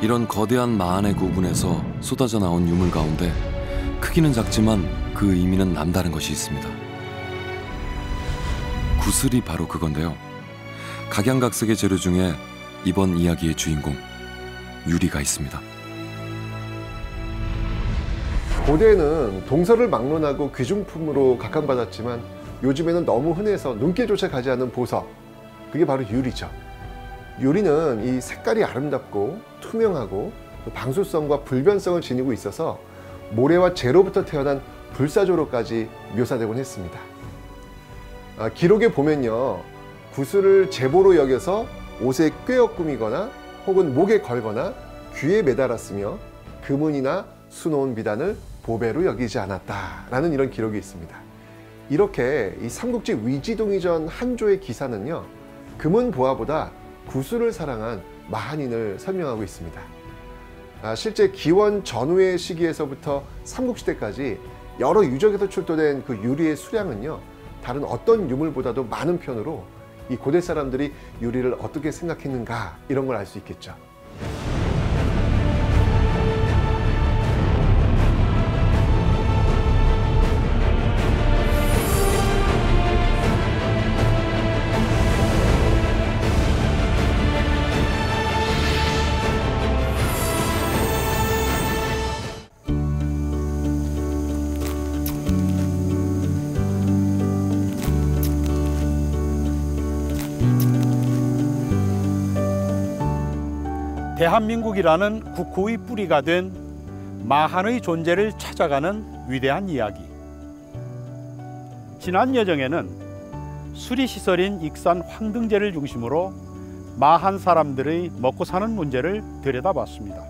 이런 거대한 마안의 고분에서 쏟아져 나온 유물 가운데 크기는 작지만 그 의미는 남다른 것이 있습니다. 구슬이 바로 그건데요. 각양각색의 재료 중에 이번 이야기의 주인공 유리가 있습니다. 고대에는 동서를 막론하고 귀중품으로 각광받았지만 요즘에는 너무 흔해서 눈길조차 가지 않는 보석, 그게 바로 유리죠. 유리는 이 색깔이 아름답고 투명하고 방수성과 불변성을 지니고 있어서 모래와 재로부터 태어난 불사조로까지 묘사되곤 했습니다. 기록에 보면요, 구슬을 제보로 여겨서 옷에 꿰어 꾸미거나 혹은 목에 걸거나 귀에 매달았으며 금은이나 수놓은 비단을 보배로 여기지 않았다라는 이런 기록이 있습니다. 이렇게 이 삼국지 위지동이전 한조의 기사는요, 금은 보화보다 구슬을 사랑한 마한인을 설명하고 있습니다. 실제 기원 전후의 시기에서부터 삼국시대까지 여러 유적에서 출토된 그 유리의 수량은요, 다른 어떤 유물보다도 많은 편으로 이 고대 사람들이 유리를 어떻게 생각했는가, 이런 걸 알 수 있겠죠. 대한민국이라는 국호의 뿌리가 된 마한의 존재를 찾아가는 위대한 이야기. 지난 여정에는 수리시설인 익산 황등제를 중심으로 마한 사람들의 먹고 사는 문제를 들여다봤습니다.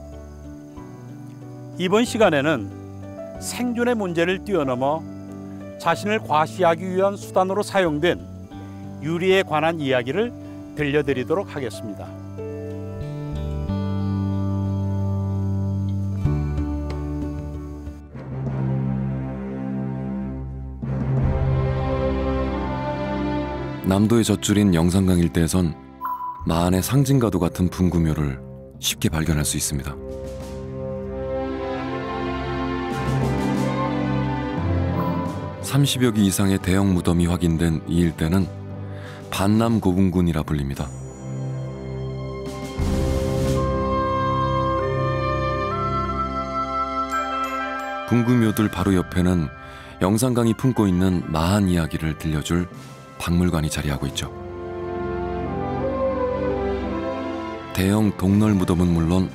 이번 시간에는 생존의 문제를 뛰어넘어 자신을 과시하기 위한 수단으로 사용된 유리에 관한 이야기를 들려드리도록 하겠습니다. 남도의 젖줄인 영산강 일대에선 마한의 상징과도 같은 분구묘를 쉽게 발견할 수 있습니다. (30여 기) 이상의 대형 무덤이 확인된 이 일대는 반남고분군이라 불립니다. 분구묘들 바로 옆에는 영산강이 품고 있는 마한 이야기를 들려줄 박물관이 자리하고 있죠. 대형 동널 무덤은 물론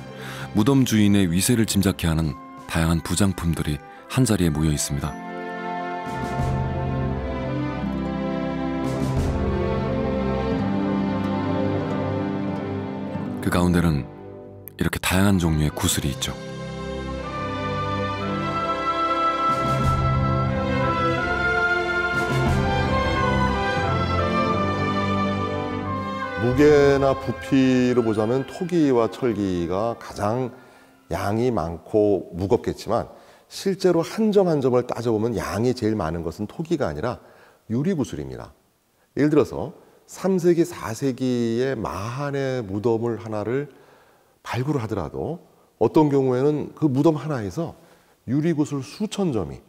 무덤 주인의 위세를 짐작케 하는 다양한 부장품들이 한자리에 모여 있습니다. 그 가운데는 이렇게 다양한 종류의 구슬이 있죠. 무게나 부피로 보자면 토기와 철기가 가장 양이 많고 무겁겠지만 실제로 한 점 한 점을 따져보면 양이 제일 많은 것은 토기가 아니라 유리구슬입니다. 예를 들어서 3세기, 4세기의 마한의 무덤을 하나를 발굴을 하더라도 어떤 경우에는 그 무덤 하나에서 유리구슬 수천 점이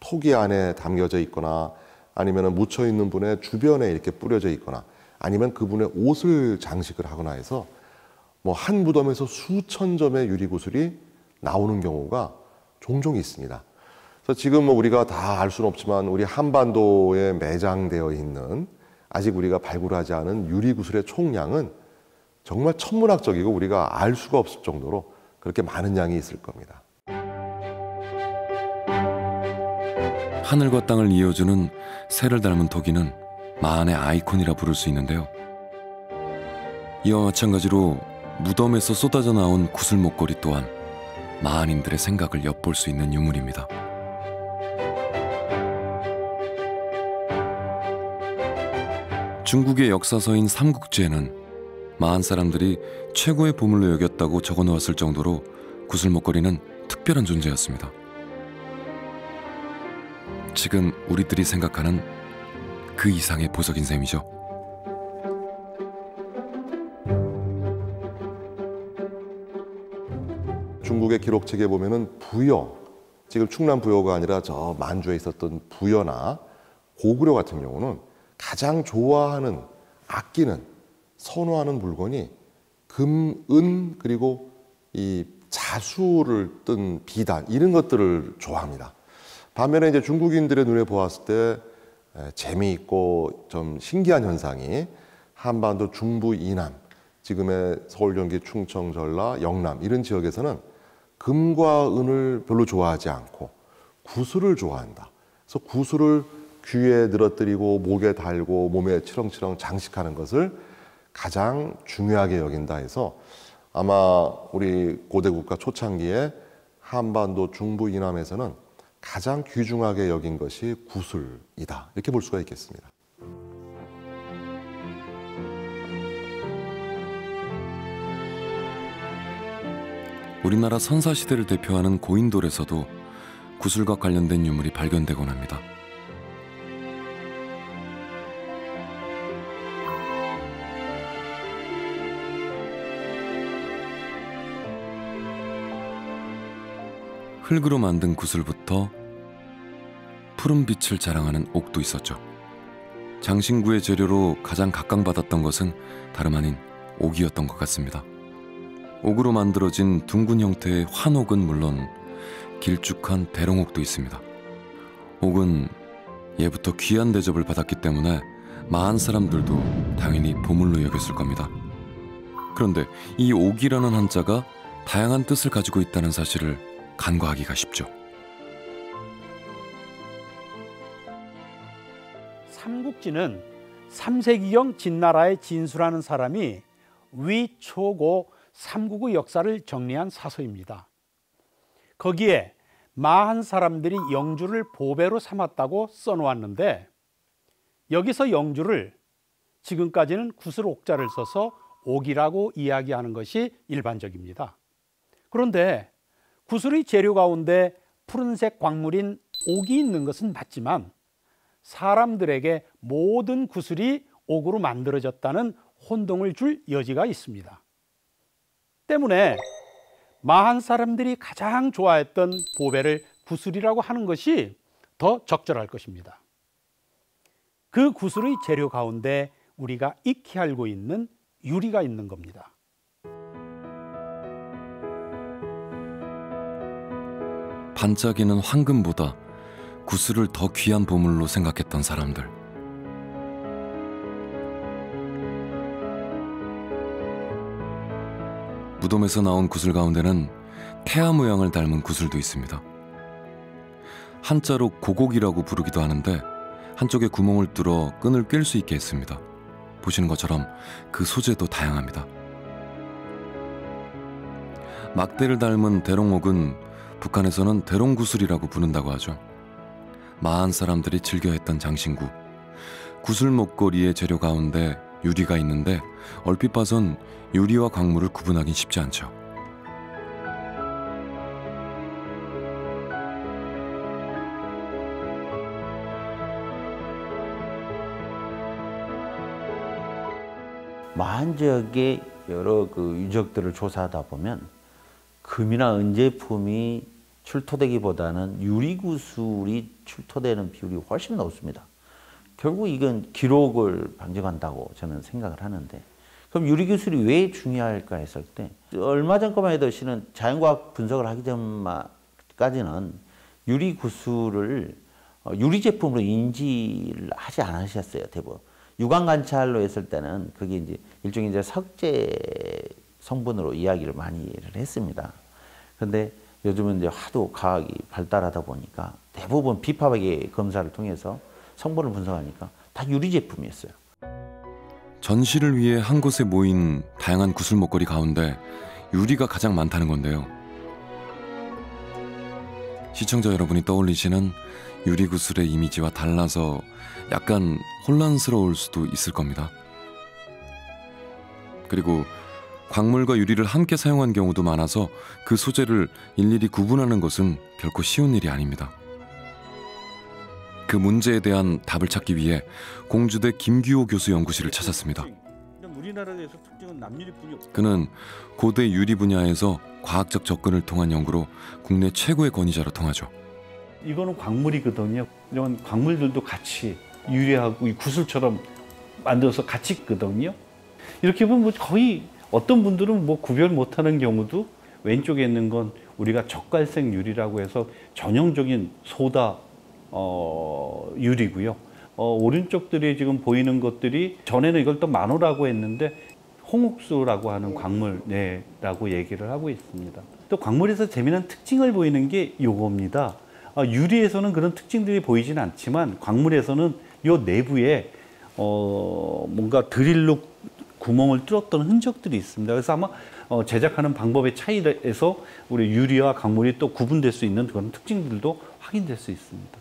토기 안에 담겨져 있거나 아니면 묻혀있는 분의 주변에 이렇게 뿌려져 있거나 아니면 그분의 옷을 장식을 하거나 해서 뭐 한 무덤에서 수천 점의 유리구슬이 나오는 경우가 종종 있습니다. 그래서 지금 뭐 우리가 다 알 수는 없지만 우리 한반도에 매장되어 있는 아직 우리가 발굴하지 않은 유리구슬의 총량은 정말 천문학적이고 우리가 알 수가 없을 정도로 그렇게 많은 양이 있을 겁니다. 하늘과 땅을 이어주는 새를 닮은 토기는 마한의 아이콘이라 부를 수 있는데요. 이와 마찬가지로 무덤에서 쏟아져 나온 구슬 목걸이 또한 마한인들의 생각을 엿볼 수 있는 유물입니다. 중국의 역사서인 삼국지에는 마한 사람들이 최고의 보물로 여겼다고 적어놓았을 정도로 구슬 목걸이는 특별한 존재였습니다. 지금 우리들이 생각하는 그 이상의 보석인 셈이죠. 중국의 기록책에 보면은 부여, 지금 충남 부여가 아니라 저 만주에 있었던 부여나 고구려 같은 경우는 가장 좋아하는, 아끼는, 선호하는 물건이 금, 은, 그리고 이 자수를 뜬 비단, 이런 것들을 좋아합니다. 반면에 이제 중국인들의 눈에 보았을 때 재미있고 좀 신기한 현상이 한반도 중부 이남, 지금의 서울, 경기, 충청, 전라, 영남 이런 지역에서는 금과 은을 별로 좋아하지 않고 구슬을 좋아한다. 그래서 구슬을 귀에 늘어뜨리고 목에 달고 몸에 치렁치렁 장식하는 것을 가장 중요하게 여긴다 해서 아마 우리 고대 국가 초창기에 한반도 중부 이남에서는 가장 귀중하게 여긴 것이 구슬이다. 이렇게 볼 수가 있겠습니다. 우리나라 선사시대를 대표하는 고인돌에서도 구슬과 관련된 유물이 발견되곤 합니다. 흙으로 만든 구슬부터 푸른 빛을 자랑하는 옥도 있었죠. 장신구의 재료로 가장 각광받았던 것은 다름 아닌 옥이었던 것 같습니다. 옥으로 만들어진 둥근 형태의 환옥은 물론 길쭉한 대롱옥도 있습니다. 옥은 예부터 귀한 대접을 받았기 때문에 마한 사람들도 당연히 보물로 여겼을 겁니다. 그런데 이 옥이라는 한자가 다양한 뜻을 가지고 있다는 사실을 간과하기가 쉽죠. 삼국지는 3세기경 진나라의 진수라는 사람이 위초고 삼국의 역사를 정리한 사서입니다. 거기에 마한 사람들이 영주를 보배로 삼았다고 써놓았는데 여기서 영주를 지금까지는 구슬 옥자를 써서 옥이라고 이야기하는 것이 일반적입니다. 그런데 구슬의 재료 가운데 푸른색 광물인 옥이 있는 것은 맞지만 사람들에게 모든 구슬이 옥으로 만들어졌다는 혼동을 줄 여지가 있습니다. 때문에 마한 사람들이 가장 좋아했던 보배를 구슬이라고 하는 것이 더 적절할 것입니다. 그 구슬의 재료 가운데 우리가 익히 알고 있는 유리가 있는 겁니다. 반짝이는 황금보다 구슬을 더 귀한 보물로 생각했던 사람들. 무덤에서 나온 구슬 가운데는 태아 모양을 닮은 구슬도 있습니다. 한자로 고곡이라고 부르기도 하는데 한쪽에 구멍을 뚫어 끈을 꿰 수 있게 했습니다. 보시는 것처럼 그 소재도 다양합니다. 막대를 닮은 대롱옥은 북한에서는 대롱구슬이라고 부른다고 하죠. 마한 사람들이 즐겨 했던 장신구. 구슬 목걸이의 재료 가운데 유리가 있는데 얼핏 봐선 유리와 광물을 구분하긴 쉽지 않죠. 마한 지역의 여러 그 유적들을 조사하다 보면 금이나 은 제품이 출토되기보다는 유리구슬이 출토되는 비율이 훨씬 높습니다. 결국 이건 기록을 방증한다고 저는 생각을 하는데, 그럼 유리구슬이 왜 중요할까 했을 때 얼마 전 것만 해도 실은 자연과학 분석을 하기 전까지는 유리구슬을 유리 제품으로 인지를 하지 않으셨어요. 대부분 유광 관찰로 했을 때는 그게 이제 일종의 이제 석재 성분으로 이야기를 많이 했습니다. 그런데 요즘은 이제 하도 과학이 발달하다 보니까 대부분 비파박의 검사를 통해서 성분을 분석하니까 다 유리 제품이었어요. 전시를 위해 한 곳에 모인 다양한 구슬 목걸이 가운데 유리가 가장 많다는 건데요. 시청자 여러분이 떠올리시는 유리 구슬의 이미지와 달라서 약간 혼란스러울 수도 있을 겁니다. 그리고 광물과 유리를 함께 사용한 경우도 많아서 그 소재를 일일이 구분하는 것은 결코 쉬운 일이 아닙니다. 그 문제에 대한 답을 찾기 위해 공주대 김규호 교수 연구실을 찾았습니다. 우리나라에서 특징은 남유리뿐이 없어요. 그는 고대 유리 분야에서 과학적 접근을 통한 연구로 국내 최고의 권위자로 통하죠. 이거는 광물이거든요. 이런 광물들도 같이 유리하고 이 구슬처럼 만들어서 같이 있거든요. 이렇게 보면 뭐 거의 어떤 분들은 뭐 구별 못하는 경우도 왼쪽에 있는 건 우리가 적갈색 유리라고 해서 전형적인 소다 유리고요. 오른쪽들이 지금 보이는 것들이 전에는 이걸 또 만호라고 했는데 홍옥수라고 하는 광물라고 얘기를 하고 있습니다. 또 광물에서 재미난 특징을 보이는 게 요겁니다. 유리에서는 그런 특징들이 보이지는 않지만 광물에서는 요 내부에 뭔가 드릴로 구멍을 뚫었던 흔적들이 있습니다. 그래서 아마 제작하는 방법의 차이에서 우리 유리와 광물이 또 구분될 수 있는 그런 특징들도 확인될 수 있습니다.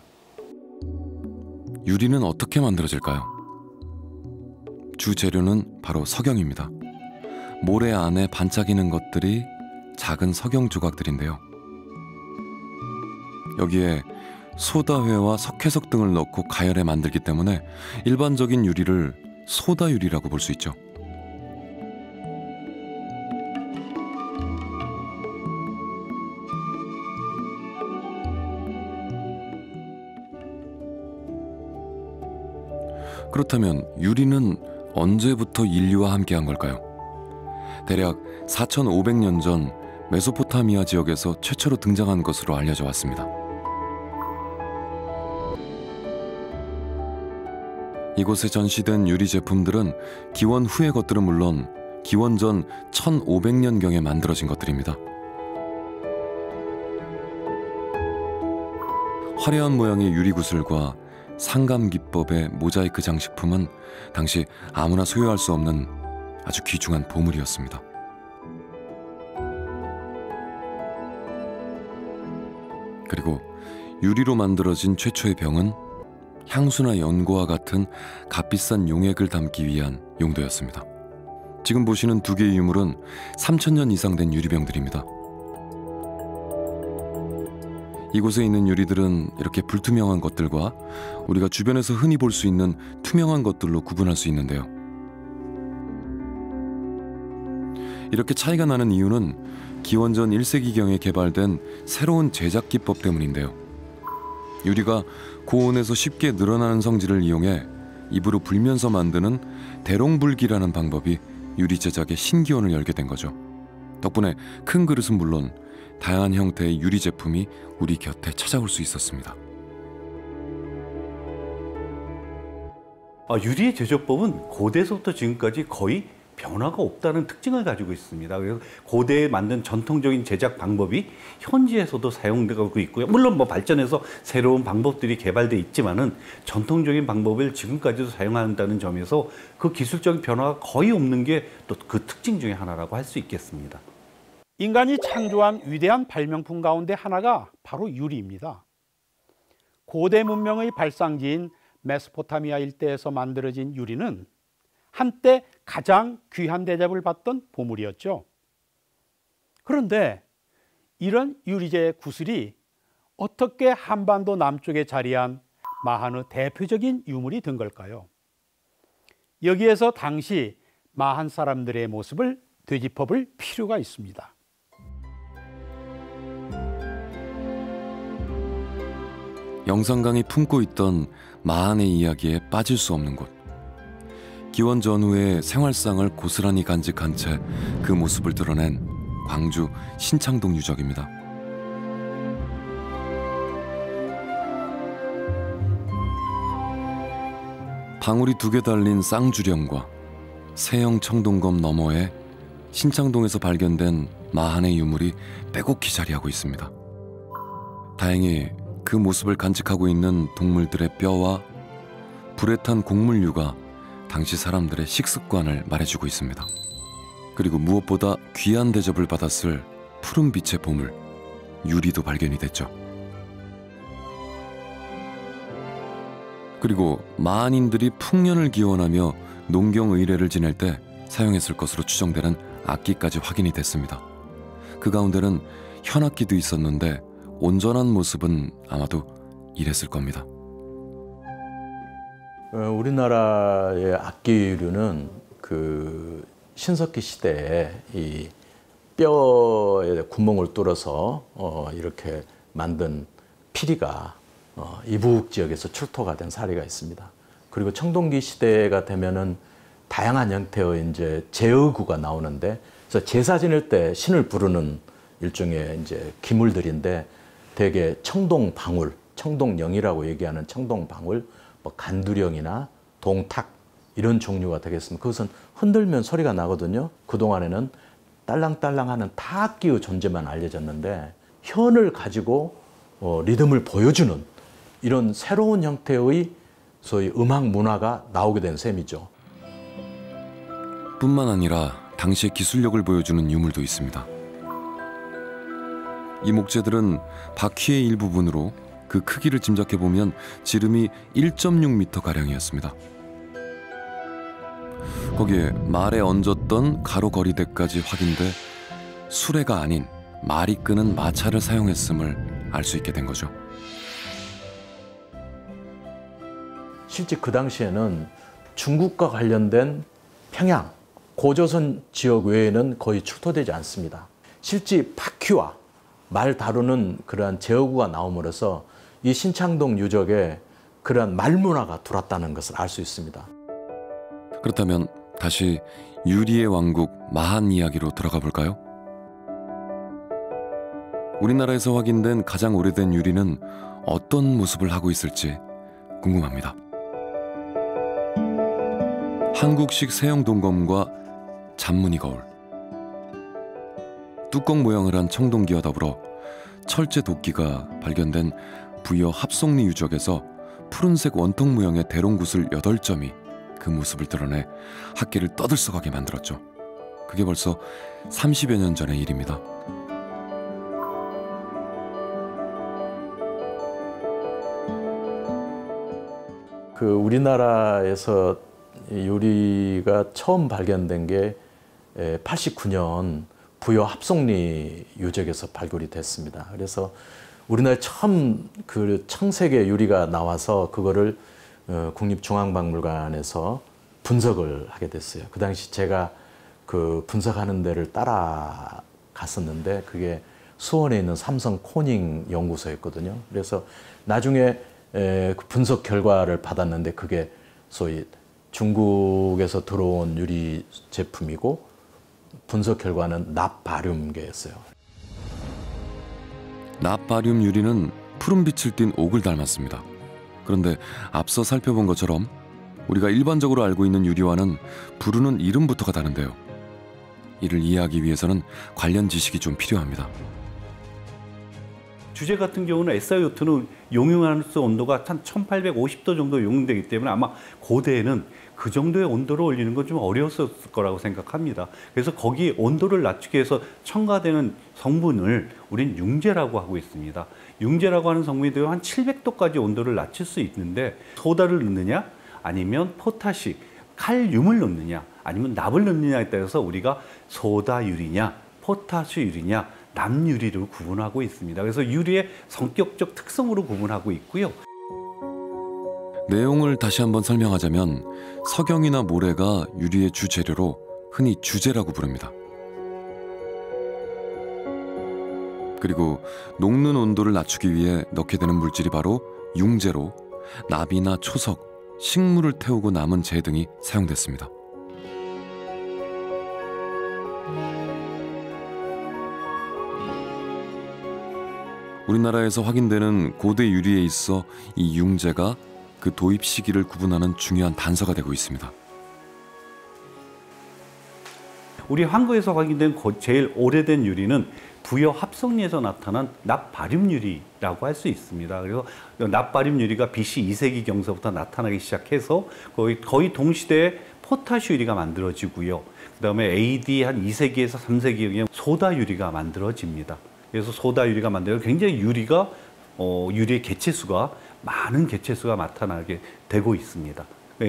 유리는 어떻게 만들어질까요? 주 재료는 바로 석영입니다. 모래 안에 반짝이는 것들이 작은 석영 조각들인데요. 여기에 소다회와 석회석 등을 넣고 가열해 만들기 때문에 일반적인 유리를 소다유리라고 볼 수 있죠. 그렇다면 유리는 언제부터 인류와 함께한 걸까요? 대략 4,500년 전 메소포타미아 지역에서 최초로 등장한 것으로 알려져 왔습니다. 이곳에 전시된 유리 제품들은 기원 후의 것들은 물론 기원 전 1500년경에 만들어진 것들입니다. 화려한 모양의 유리 구슬과 상감 기법의 모자이크 장식품은 당시 아무나 소유할 수 없는 아주 귀중한 보물이었습니다. 그리고 유리로 만들어진 최초의 병은 향수나 연고와 같은 값비싼 용액을 담기 위한 용도였습니다. 지금 보시는 두 개의 유물은 3000년 이상 된 유리병들입니다. 이곳에 있는 유리들은 이렇게 불투명한 것들과 우리가 주변에서 흔히 볼 수 있는 투명한 것들로 구분할 수 있는데요. 이렇게 차이가 나는 이유는 기원전 1세기경에 개발된 새로운 제작 기법 때문인데요. 유리가 고온에서 쉽게 늘어나는 성질을 이용해 입으로 불면서 만드는 대롱불기라는 방법이 유리 제작의 신기원을 열게 된 거죠. 덕분에 큰 그릇은 물론 다양한 형태의 유리 제품이 우리 곁에 찾아올 수 있었습니다. 유리의 제조법은 고대에서부터 지금까지 거의 변화가 없다는 특징을 가지고 있습니다. 그래서 고대에 만든 전통적인 제작 방법이 현지에서도 사용되고 있고요. 물론 뭐 발전해서 새로운 방법들이 개발돼 있지만은 전통적인 방법을 지금까지도 사용한다는 점에서 그 기술적인 변화가 거의 없는 게 또 그 특징 중에 하나라고 할 수 있겠습니다. 인간이 창조한 위대한 발명품 가운데 하나가 바로 유리입니다. 고대 문명의 발상지인 메소포타미아 일대에서 만들어진 유리는 한때 가장 귀한 대접을 받던 보물이었죠. 그런데 이런 유리재의 구슬이 어떻게 한반도 남쪽에 자리한 마한의 대표적인 유물이 된 걸까요? 여기에서 당시 마한 사람들의 모습을 되짚어볼 필요가 있습니다. 영산강이 품고 있던 마한의 이야기에 빠질 수 없는 곳. 기원 전후의 생활상을 고스란히 간직한 채 그 모습을 드러낸 광주 신창동 유적입니다. 방울이 2개 달린 쌍주령과 세형 청동검 너머에 신창동에서 발견된 마한의 유물이 빼곡히 자리하고 있습니다. 다행히 그 모습을 간직하고 있는 동물들의 뼈와 불에 탄 곡물류가 당시 사람들의 식습관을 말해주고 있습니다. 그리고 무엇보다 귀한 대접을 받았을 푸른빛의 보물, 유리도 발견이 됐죠. 그리고 마한인들이 풍년을 기원하며 농경의례를 지낼 때 사용했을 것으로 추정되는 악기까지 확인이 됐습니다. 그 가운데는 현악기도 있었는데 온전한 모습은 아마도 이랬을 겁니다. 우리나라의 악기류는 그 신석기 시대에 이 뼈에 구멍을 뚫어서 이렇게 만든 피리가 이북 지역에서 출토가 된 사례가 있습니다. 그리고 청동기 시대가 되면은 다양한 형태의 이제 제어구가 나오는데, 그래서 제사 지낼 때 신을 부르는 일종의 이제 기물들인데, 대개 청동방울, 청동령이라고 얘기하는 청동방울, 뭐 간두령이나 동탁 이런 종류가 되겠습니다. 그것은 흔들면 소리가 나거든요. 그동안에는 딸랑딸랑하는 타악기의 존재만 알려졌는데, 현을 가지고 리듬을 보여주는 이런 새로운 형태의 소위 음악 문화가 나오게 된 셈이죠. 뿐만 아니라 당시의 기술력을 보여주는 유물도 있습니다. 이 목재들은 바퀴의 일부분으로 그 크기를 짐작해보면 지름이 1.6m가량이었습니다. 거기에 말에 얹었던 가로 거리대까지 확인돼 수레가 아닌 말이 끄는 마차를 사용했음을 알 수 있게 된 거죠. 실제 그 당시에는 중국과 관련된 평양, 고조선 지역 외에는 거의 출토되지 않습니다. 실제 바퀴와 말 다루는 그러한 제어구가 나옴으로써 이 신창동 유적에 그러한 말 문화가 들어왔다는 것을 알 수 있습니다. 그렇다면 다시 유리의 왕국 마한 이야기로 들어가 볼까요? 우리나라에서 확인된 가장 오래된 유리는 어떤 모습을 하고 있을지 궁금합니다. 한국식 세형 동검과 잔무늬 거울, 뚜껑 모양을 한 청동기와 더불어 철제 도끼가 발견된 부여 합송리 유적에서 푸른색 원통 모양의 대롱구슬 8점이 그 모습을 드러내 학계를 떠들썩하게 만들었죠. 그게 벌써 30여 년 전의 일입니다. 그 우리나라에서 유리가 처음 발견된 게 89년 부여 합송리 유적에서 발굴이 됐습니다. 그래서 우리나라에 처음 그 청색의 유리가 나와서 그거를 국립중앙박물관에서 분석을 하게 됐어요. 그 당시 제가 그 분석하는 데를 따라갔었는데 그게 수원에 있는 삼성 코닝 연구소였거든요. 그래서 나중에 그 분석 결과를 받았는데 그게 소위 중국에서 들어온 유리 제품이고 분석 결과는 납바륨계였어요. 납바륨 유리는 푸른빛을 띤 옥을 닮았습니다. 그런데 앞서 살펴본 것처럼 우리가 일반적으로 알고 있는 유리와는 부르는 이름부터가 다른데요. 이를 이해하기 위해서는 관련 지식이 좀 필요합니다. 주제 같은 경우는 SiO2는 용융하는 온도가 한 1850도 정도 용융되기 때문에 아마 고대에는 그 정도의 온도를 올리는 건 좀 어려웠을 거라고 생각합니다. 그래서 거기 온도를 낮추기 위해서 첨가되는 성분을 우린 융제라고 하고 있습니다. 융제라고 하는 성분이 되면 한 700도까지 온도를 낮출 수 있는데 소다를 넣느냐 아니면 포타시, 칼륨을 넣느냐 아니면 납을 넣느냐에 따라서 우리가 소다유리냐 포타시유리냐 납유리로 구분하고 있습니다. 그래서 유리의 성격적 특성으로 구분하고 있고요. 내용을 다시 한번 설명하자면 석영이나 모래가 유리의 주재료로 흔히 주재라고 부릅니다. 그리고 녹는 온도를 낮추기 위해 넣게 되는 물질이 바로 융재로 납이나 초석, 식물을 태우고 남은 재 등이 사용됐습니다. 우리나라에서 확인되는 고대 유리에 있어 이 융재가 그 도입 시기를 구분하는 중요한 단서가 되고 있습니다. 우리 한국에서 확인된 제일 오래된 유리는 부여 합성리에서 나타난 납바륨 유리라고 할 수 있습니다. 그래서 납바륨 유리가 BC 2세기 경서부터 나타나기 시작해서 거의 동시대에 포타시 유리가 만들어지고요. 그다음에 AD 한 2세기에서 3세기에 소다 유리가 만들어집니다. 그래서 소다 유리가 만들어 굉장히 유리의 개체수가 많은 개체수가 나타나게 되고 있습니다.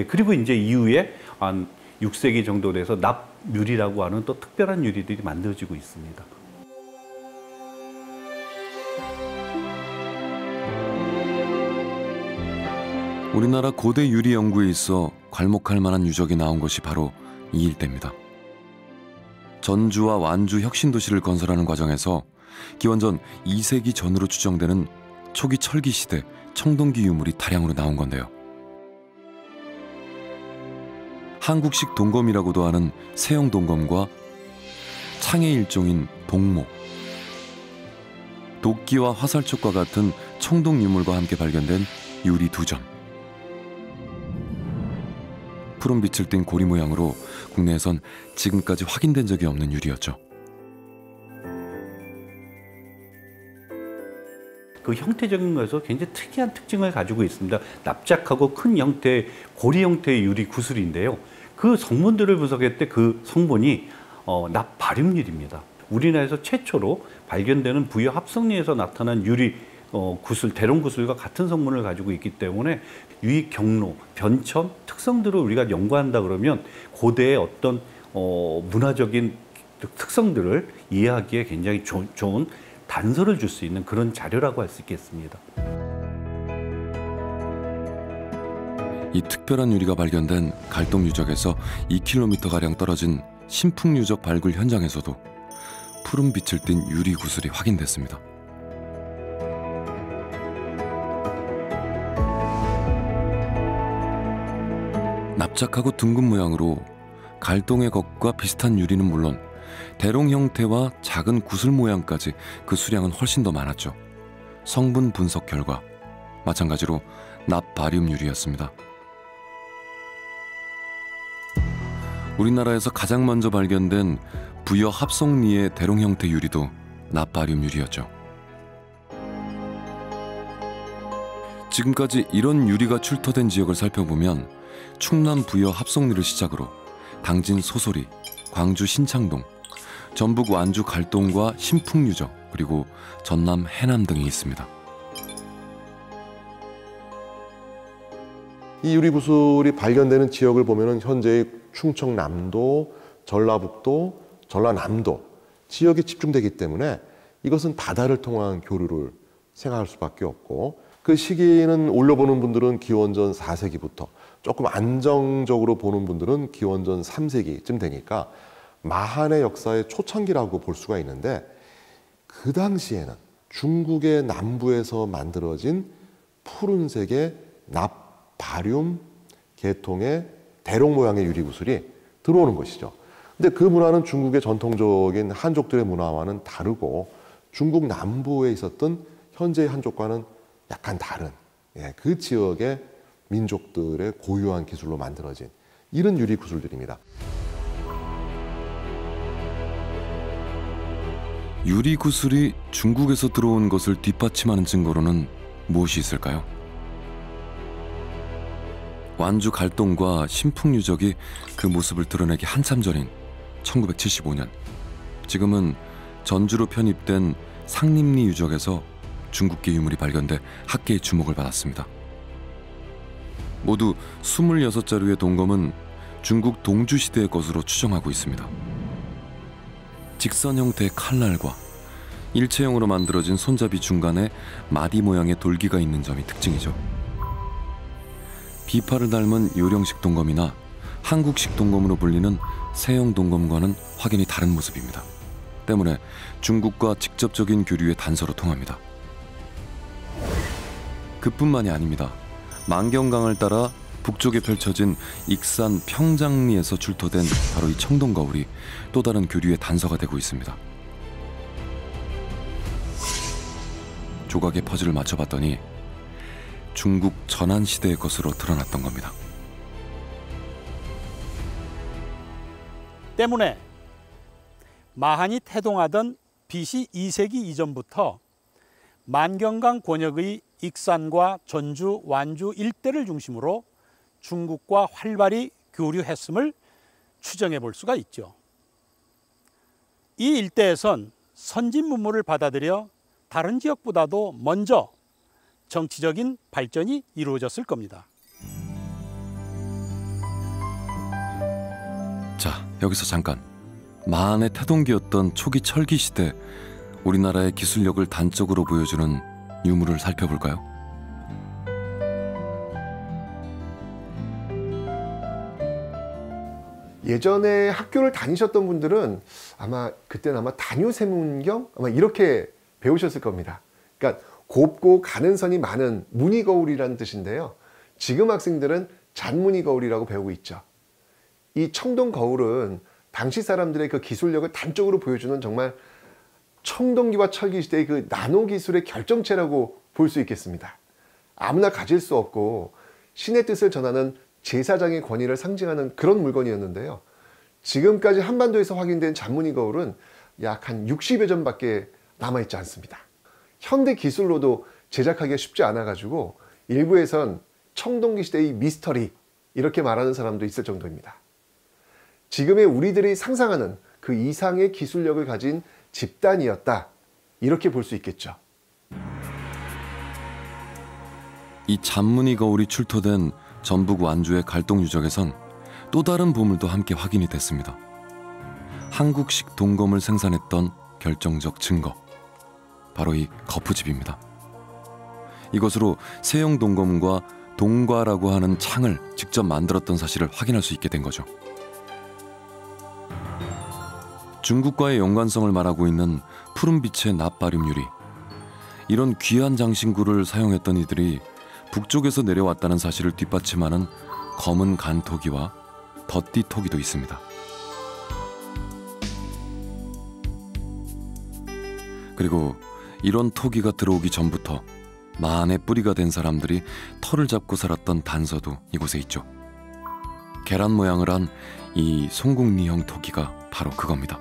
그리고 이제 이후에 한 6세기 정도 돼서 납유리라고 하는 또 특별한 유리들이 만들어지고 있습니다. 우리나라 고대 유리 연구에 있어 괄목할 만한 유적이 나온 것이 바로 이 일대입니다. 전주와 완주 혁신도시를 건설하는 과정에서 기원전 2세기 전으로 추정되는 초기 철기 시대 청동기 유물이 다량으로 나온 건데요. 한국식 동검이라고도 하는 세형 동검과 창의 일종인 동목, 도끼와 화살촉과 같은 청동 유물과 함께 발견된 유리 2점. 푸른 빛을 띤 고리 모양으로 국내에선 지금까지 확인된 적이 없는 유리였죠. 그 형태적인 것에서 굉장히 특이한 특징을 가지고 있습니다. 납작하고 큰 형태의 고리 형태의 유리 구슬인데요. 그 성분들을 분석할 때 그 성분이 납바륨유리입니다. 우리나라에서 최초로 발견되는 부여 합성리에서 나타난 유리 구슬, 대롱 구슬과 같은 성분을 가지고 있기 때문에 유익 경로, 변천, 특성들을 우리가 연구한다 그러면 고대의 어떤 문화적인 특성들을 이해하기에 굉장히 좋은 단서를 줄 수 있는 그런 자료라고 할 수 있겠습니다. 이 특별한 유리가 발견된 갈동 유적에서 2km가량 떨어진 신풍 유적 발굴 현장에서도 푸른 빛을 띤 유리 구슬이 확인됐습니다. 납작하고 둥근 모양으로 갈동의 것과 비슷한 유리는 물론 대롱 형태와 작은 구슬 모양까지 그 수량은 훨씬 더 많았죠. 성분 분석 결과 마찬가지로 납바륨 유리였습니다. 우리나라에서 가장 먼저 발견된 부여 합성리의 대롱 형태 유리도 납바륨 유리였죠. 지금까지 이런 유리가 출토된 지역을 살펴보면 충남 부여 합성리를 시작으로 당진 소소리, 광주 신창동, 전북 완주 갈동과 신풍 유적, 그리고 전남 해남 등이 있습니다. 이 유리구슬이 발견되는 지역을 보면은 현재의 충청남도, 전라북도, 전라남도 지역에 집중되기 때문에 이것은 바다를 통한 교류를 생각할 수밖에 없고, 그 시기는 올려보는 분들은 기원전 4세기부터, 조금 안정적으로 보는 분들은 기원전 3세기쯤 되니까 마한의 역사의 초창기라고 볼 수가 있는데, 그 당시에는 중국의 남부에서 만들어진 푸른색의 납바륨 계통의 대롱 모양의 유리구슬이 들어오는 것이죠. 근데 그 문화는 중국의 전통적인 한족들의 문화와는 다르고, 중국 남부에 있었던 현재의 한족과는 약간 다른 그 지역의 민족들의 고유한 기술로 만들어진 이런 유리구슬들입니다. 유리구슬이 중국에서 들어온 것을 뒷받침하는 증거로는 무엇이 있을까요? 완주 갈동과 신풍 유적이 그 모습을 드러내기 한참 전인 1975년, 지금은 전주로 편입된 상림리 유적에서 중국계 유물이 발견돼 학계의 주목을 받았습니다. 모두 26자루의 동검은 중국 동주 시대의 것으로 추정하고 있습니다. 직선 형태의 칼날과 일체형으로 만들어진 손잡이 중간에 마디 모양의 돌기가 있는 점이 특징이죠. 비파를 닮은 요령식 동검이나 한국식 동검으로 불리는 세형 동검과는 확연히 다른 모습입니다. 때문에 중국과 직접적인 교류의 단서로 통합니다. 그뿐만이 아닙니다. 만경강을 따라 북쪽에 펼쳐진 익산 평장리에서 출토된 바로 이 청동거울이 또 다른 교류의 단서가 되고 있습니다. 조각의 퍼즐을 맞춰봤더니 중국 전한시대의 것으로 드러났던 겁니다. 때문에 마한이 태동하던 BC 2세기 이전부터 만경강 권역의 익산과 전주, 완주 일대를 중심으로 중국과 활발히 교류했음을 추정해 볼 수가 있죠. 이 일대에선 선진 문물을 받아들여 다른 지역보다도 먼저 정치적인 발전이 이루어졌을 겁니다. 자, 여기서 잠깐. 마한의 태동기였던 초기 철기 시대 우리나라의 기술력을 단적으로 보여주는 유물을 살펴볼까요? 예전에 학교를 다니셨던 분들은 아마 그때는 아마 단유세문경 아마 이렇게 배우셨을 겁니다. 그러니까 곱고 가는 선이 많은 무늬거울이라는 뜻인데요. 지금 학생들은 잔무늬거울이라고 배우고 있죠. 이 청동거울은 당시 사람들의 그 기술력을 단적으로 보여주는 정말 청동기와 철기 시대의 그 나노 기술의 결정체라고 볼 수 있겠습니다. 아무나 가질 수 없고 신의 뜻을 전하는 제사장의 권위를 상징하는 그런 물건이었는데요. 지금까지 한반도에서 확인된 잔무늬 거울은 약 한 60여 점밖에 남아있지 않습니다. 현대 기술로도 제작하기가 쉽지 않아가지고 일부에선 청동기 시대의 미스터리 이렇게 말하는 사람도 있을 정도입니다. 지금의 우리들이 상상하는 그 이상의 기술력을 가진 집단이었다 이렇게 볼 수 있겠죠. 이 잔무늬 거울이 출토된 전북 완주의 갈동 유적에선 또 다른 보물도 함께 확인이 됐습니다. 한국식 동검을 생산했던 결정적 증거, 바로 이 거푸집입니다. 이것으로 세용 동검과 동과라고 하는 창을 직접 만들었던 사실을 확인할 수 있게 된 거죠. 중국과의 연관성을 말하고 있는 푸른빛의 납바륨 유리, 이런 귀한 장신구를 사용했던 이들이 북쪽에서 내려왔다는 사실을 뒷받침하는 검은 간토기와 덧띠 토기도 있습니다. 그리고 이런 토기가 들어오기 전부터 마안의 뿌리가 된 사람들이 털을 잡고 살았던 단서도 이곳에 있죠. 계란 모양을 한 이 송국리형 토기가 바로 그겁니다.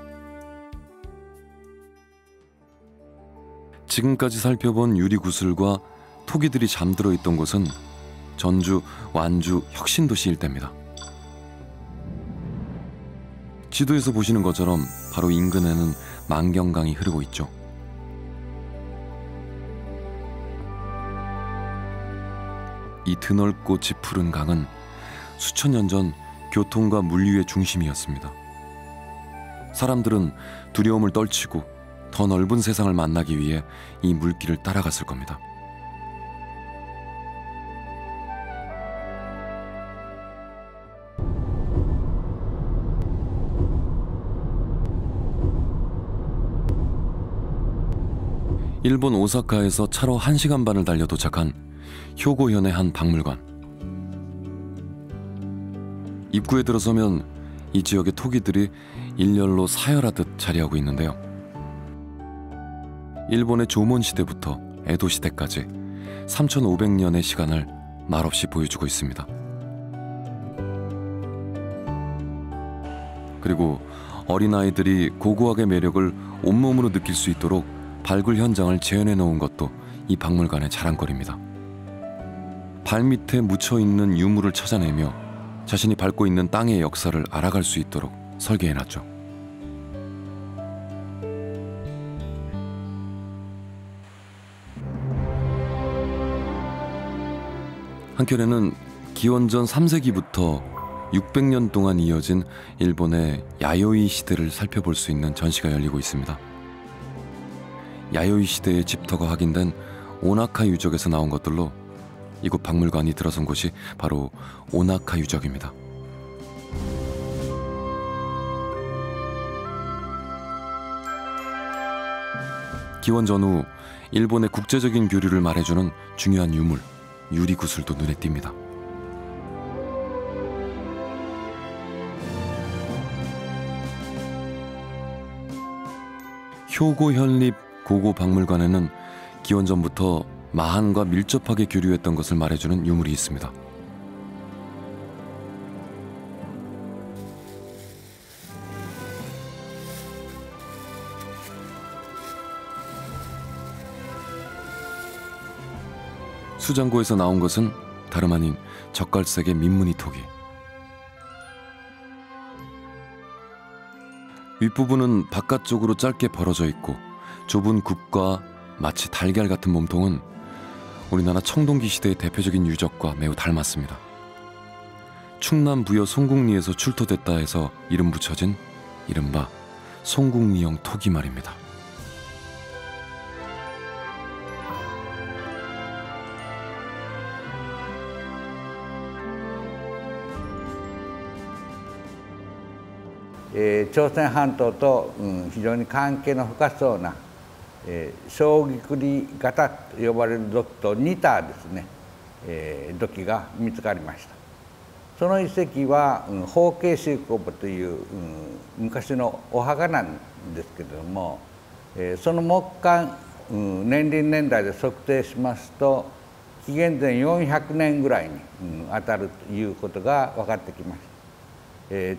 지금까지 살펴본 유리구슬과 토기들이 잠들어 있던 곳은 전주, 완주 혁신도시 일대입니다. 지도에서 보시는 것처럼 바로 인근에는 만경강이 흐르고 있죠. 이 드넓고 짙푸른 강은 수천 년 전 교통과 물류의 중심이었습니다. 사람들은 두려움을 떨치고 더 넓은 세상을 만나기 위해 이 물길을 따라갔을 겁니다. 일본 오사카에서 차로 1시간 반을 달려 도착한 효고현의 한 박물관. 입구에 들어서면 이 지역의 토기들이 일렬로 사열하듯 자리하고 있는데요. 일본의 조몬 시대부터 에도 시대까지 3,500년의 시간을 말없이 보여주고 있습니다. 그리고 어린아이들이 고고학의 매력을 온몸으로 느낄 수 있도록 발굴 현장을 재현해 놓은 것도 이 박물관의 자랑거리입니다. 발밑에 묻혀있는 유물을 찾아내며 자신이 밟고 있는 땅의 역사를 알아갈 수 있도록 설계해놨죠. 한켠에는 기원전 3세기부터 600년 동안 이어진 일본의 야요이 시대를 살펴볼 수 있는 전시가 열리고 있습니다. 야요이 시대의 집터가 확인된 오나카 유적에서 나온 것들로 이곳 박물관이 들어선 곳이 바로 오나카 유적입니다. 기원 전후 일본의 국제적인 교류를 말해주는 중요한 유물, 유리구슬도 눈에 띕니다. 효고현립 고고박물관에는 기원전부터 마한과 밀접하게 교류했던 것을 말해주는 유물이 있습니다. 수장고에서 나온 것은 다름 아닌 젓갈색의 민무늬 토기. 윗부분은 바깥쪽으로 짧게 벌어져 있고 좁은 굽과 마치 달걀 같은 몸통은 우리나라 청동기 시대의 대표적인 유적과 매우 닮았습니다. 충남 부여 송국리에서 출토됐다 해서 이름 붙여진 이른바 송국리형 토기 말입니다. 朝鮮半島と、非常に関係の深そうな、将棋繰り型と呼ばれる土器と似たですね、土器が見つかりました。その遺跡は、法慶水鉱墓という、昔のお墓なんですけれども、その木簡、年輪年代で測定しますと紀元前400年ぐらいに、当たるということが分かってきました。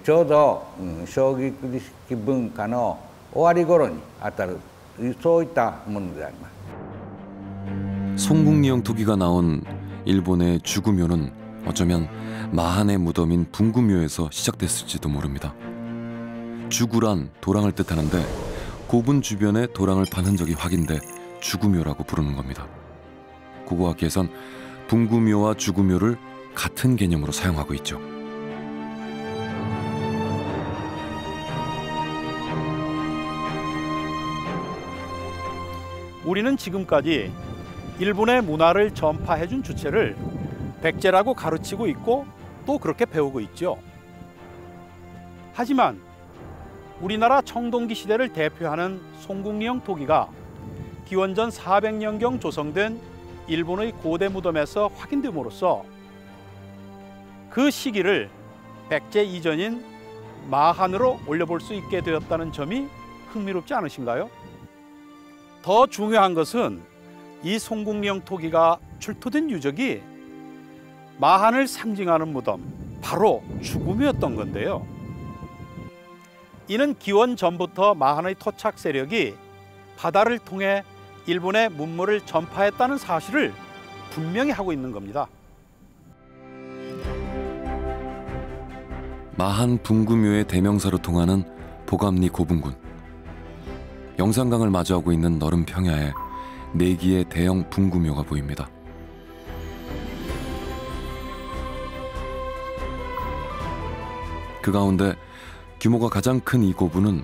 ちょうど、将棋繰り式文化の終わり頃に当たるそういったものであります。 송국리형 토기가 나온 일본의 주구묘는 어쩌면 마한의 무덤인 분구묘에서 시작됐을지도 모릅니다. 주구란 도랑을 뜻하는데 고분 주변에 도랑을 판 흔적이 확인돼 주구묘라고 부르는 겁니다. 고고학계에선 분구묘와 주구묘를 같은 개념으로 사용하고 있죠. 우리는 지금까지 일본의 문화를 전파해준 주체를 백제라고 가르치고 있고 또 그렇게 배우고 있죠. 하지만 우리나라 청동기 시대를 대표하는 송국리형 토기가 기원전 400년경 조성된 일본의 고대 무덤에서 확인됨으로써 그 시기를 백제 이전인 마한으로 올려볼 수 있게 되었다는 점이 흥미롭지 않으신가요? 더 중요한 것은 이 송국리형 토기가 출토된 유적이 마한을 상징하는 무덤, 바로 주구묘였던 건데요. 이는 기원 전부터 마한의 토착 세력이 바다를 통해 일본의 문물을 전파했다는 사실을 분명히 하고 있는 겁니다. 마한 분구묘의 대명사로 통하는 보감리 고분군. 영산강을 마주하고 있는 너른 평야에 4기의 대형 분구묘가 보입니다. 그 가운데 규모가 가장 큰 이 고분은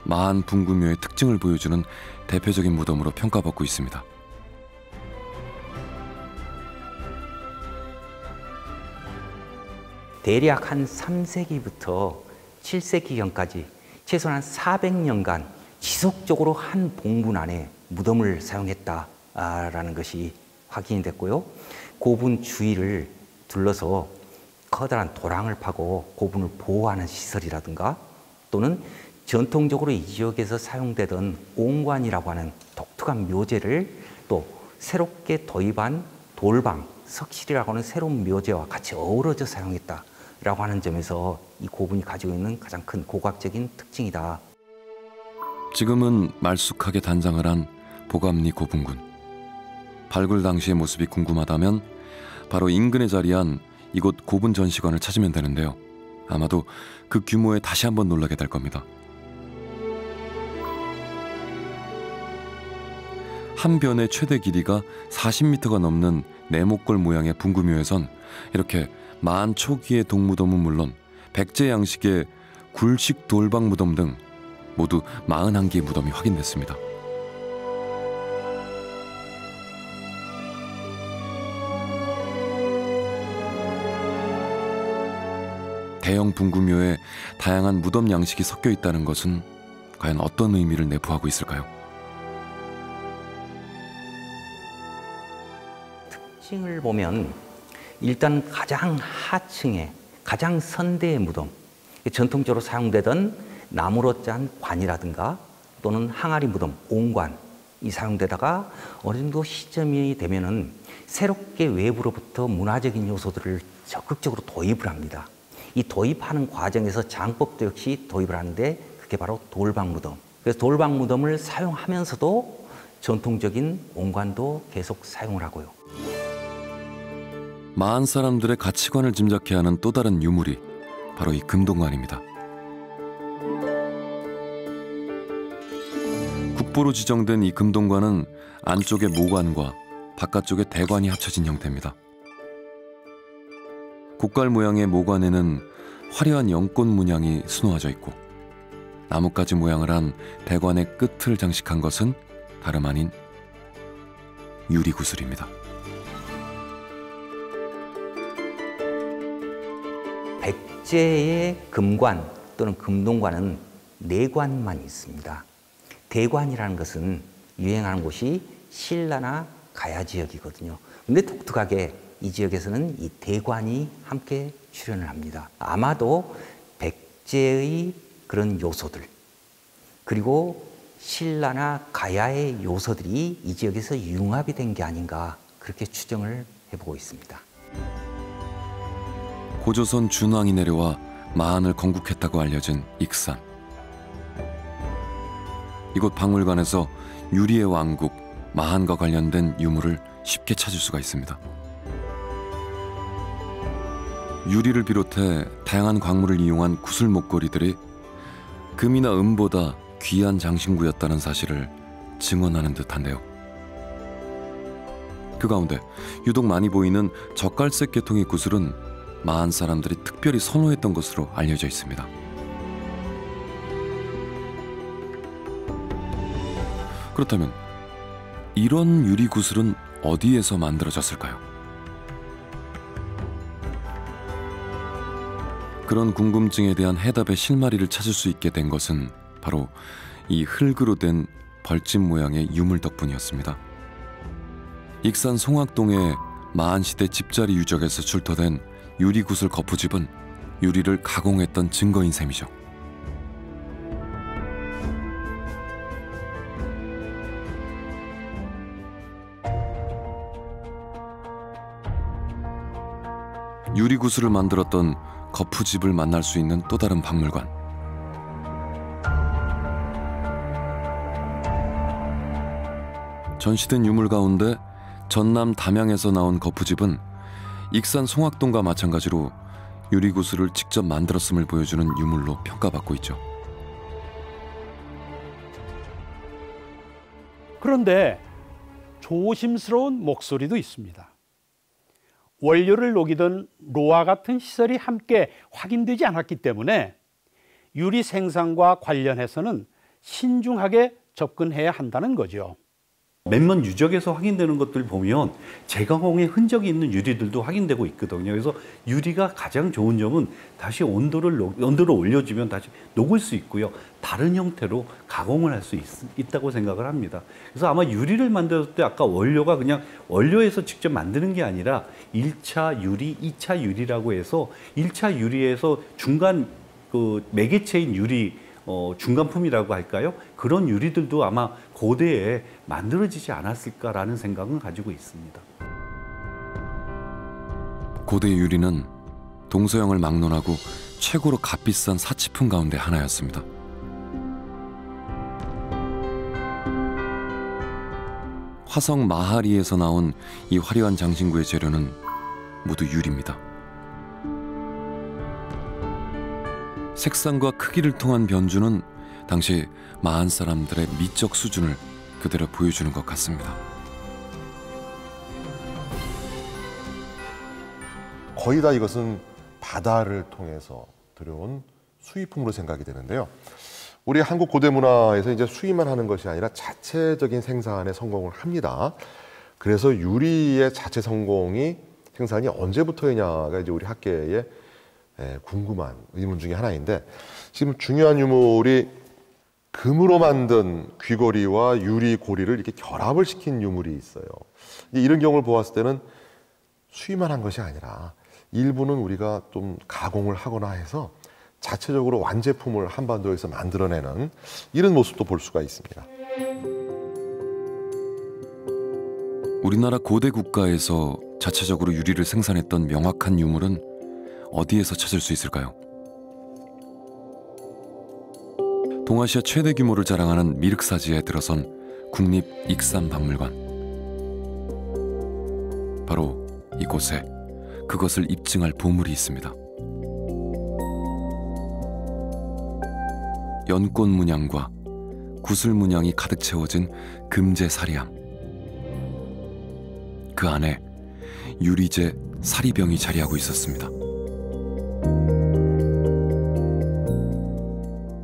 마한 분구묘의 특징을 보여주는 대표적인 무덤으로 평가받고 있습니다. 대략 한 3세기부터 7세기경까지 최소한 400년간 지속적으로 한 봉분 안에 무덤을 사용했다라는 것이 확인이 됐고요. 고분 주위를 둘러서 커다란 도랑을 파고 고분을 보호하는 시설이라든가 또는 전통적으로 이 지역에서 사용되던 옹관이라고 하는 독특한 묘제를 또 새롭게 도입한 돌방, 석실이라고 하는 새로운 묘제와 같이 어우러져 사용했다라고 하는 점에서 이 고분이 가지고 있는 가장 큰 고각적인 특징이다. 지금은 말쑥하게 단장을 한 보감리 고분군. 발굴 당시의 모습이 궁금하다면 바로 인근에 자리한 이곳 고분 전시관을 찾으면 되는데요. 아마도 그 규모에 다시 한번 놀라게 될 겁니다. 한 변의 최대 길이가 40m가 넘는 네모꼴 모양의 분구묘에선 이렇게 마한 초기의 동무덤은 물론 백제 양식의 굴식 돌방 무덤 등 모두 41개의 무덤이 확인됐습니다. 대형 분구묘에 다양한 무덤 양식이 섞여 있다는 것은 과연 어떤 의미를 내포하고 있을까요? 특징을 보면 일단 가장 하층에 가장 선대의 무덤, 전통적으로 사용되던 나무로 짠 관이라든가 또는 항아리 무덤, 옹관이 사용되다가 어느 정도 시점이 되면은 새롭게 외부로부터 문화적인 요소들을 적극적으로 도입을 합니다. 이 도입하는 과정에서 장법도 역시 도입을 하는데 그게 바로 돌방 무덤. 그래서 돌방 무덤을 사용하면서도 전통적인 옹관도 계속 사용을 하고요. 마한 사람들의 가치관을 짐작케 하는 또 다른 유물이 바로 이 금동관입니다. 국보로 지정된 이 금동관은 안쪽에 모관과 바깥쪽에 대관이 합쳐진 형태입니다. 곡갈 모양의 모관에는 화려한 연꽃 문양이 수놓아져 있고 나뭇가지 모양을 한 대관의 끝을 장식한 것은 다름 아닌 유리구슬입니다. 백제의 금관 또는 금동관은 내관만 있습니다. 대관이라는 것은 유행하는 곳이 신라나 가야 지역이거든요. 근데 독특하게 이 지역에서는 이 대관이 함께 출현을 합니다. 아마도 백제의 그런 요소들, 그리고 신라나 가야의 요소들이 이 지역에서 융합이 된 게 아닌가, 그렇게 추정을 해보고 있습니다. 고조선 준왕이 내려와 마한을 건국했다고 알려진 익산. 이곳 박물관에서 유리의 왕국 마한과 관련된 유물을 쉽게 찾을 수가 있습니다. 유리를 비롯해 다양한 광물을 이용한 구슬 목걸이들이 금이나 은보다 귀한 장신구였다는 사실을 증언하는 듯한데요. 그 가운데 유독 많이 보이는 젓갈색 계통의 구슬은 마한 사람들이 특별히 선호했던 것으로 알려져 있습니다. 그렇다면 이런 유리 구슬은 어디에서 만들어졌을까요? 그런 궁금증에 대한 해답의 실마리를 찾을 수 있게 된 것은 바로 이 흙으로 된 벌집 모양의 유물 덕분이었습니다. 익산 송악동의 마한시대 집자리 유적에서 출토된 유리구슬 거푸집은 유리를 가공했던 증거인 셈이죠. 유리구슬을 만들었던 거푸집을 만날 수 있는 또 다른 박물관. 전시된 유물 가운데 전남 담양에서 나온 거푸집은 익산 송악동과 마찬가지로 유리구슬을 직접 만들었음을 보여주는 유물로 평가받고 있죠. 그런데 조심스러운 목소리도 있습니다. 원료를 녹이던 로와 같은 시설이 함께 확인되지 않았기 때문에 유리 생산과 관련해서는 신중하게 접근해야 한다는 거죠. 몇몇 유적에서 확인되는 것들 보면 재가공의 흔적이 있는 유리들도 확인되고 있거든요. 그래서 유리가 가장 좋은 점은 다시 온도를 올려주면 다시 녹을 수 있고요. 다른 형태로 가공을 할 수 있다고 생각을 합니다. 그래서 아마 유리를 만들었을 때 아까 원료가 그냥 원료에서 직접 만드는 게 아니라 1차 유리, 2차 유리라고 해서 1차 유리에서 중간 그 매개체인 유리 중간품이라고 할까요? 그런 유리들도 아마 고대에 만들어지지 않았을까라는 생각은 가지고 있습니다. 고대 유리는 동서양을 막론하고 최고로 값비싼 사치품 가운데 하나였습니다. 화성 마하리에서 나온 이 화려한 장신구의 재료는 모두 유리입니다. 색상과 크기를 통한 변주는 당시 마한 사람들의 미적 수준을 그대로 보여주는 것 같습니다. 거의 다 이것은 바다를 통해서 들여온 수입품으로 생각이 되는데요. 우리 한국 고대 문화에서 이제 수입만 하는 것이 아니라 자체적인 생산에 성공을 합니다. 그래서 유리의 자체 생산이 언제부터이냐가 이제 우리 학계의 궁금한 의문 중에 하나인데, 지금 중요한 유물이 금으로 만든 귀걸이와 유리 고리를 이렇게 결합을 시킨 유물이 있어요. 이런 경우를 보았을 때는 수입만 한 것이 아니라 일부는 우리가 좀 가공을 하거나 해서 자체적으로 완제품을 한반도에서 만들어내는 이런 모습도 볼 수가 있습니다. 우리나라 고대 국가에서 자체적으로 유리를 생산했던 명확한 유물은 어디에서 찾을 수 있을까요? 동아시아 최대 규모를 자랑하는 미륵사지에 들어선 국립익산박물관. 바로 이곳에 그것을 입증할 보물이 있습니다. 연꽃 문양과 구슬 문양이 가득 채워진 금제 사리함. 그 안에 유리제 사리병이 자리하고 있었습니다.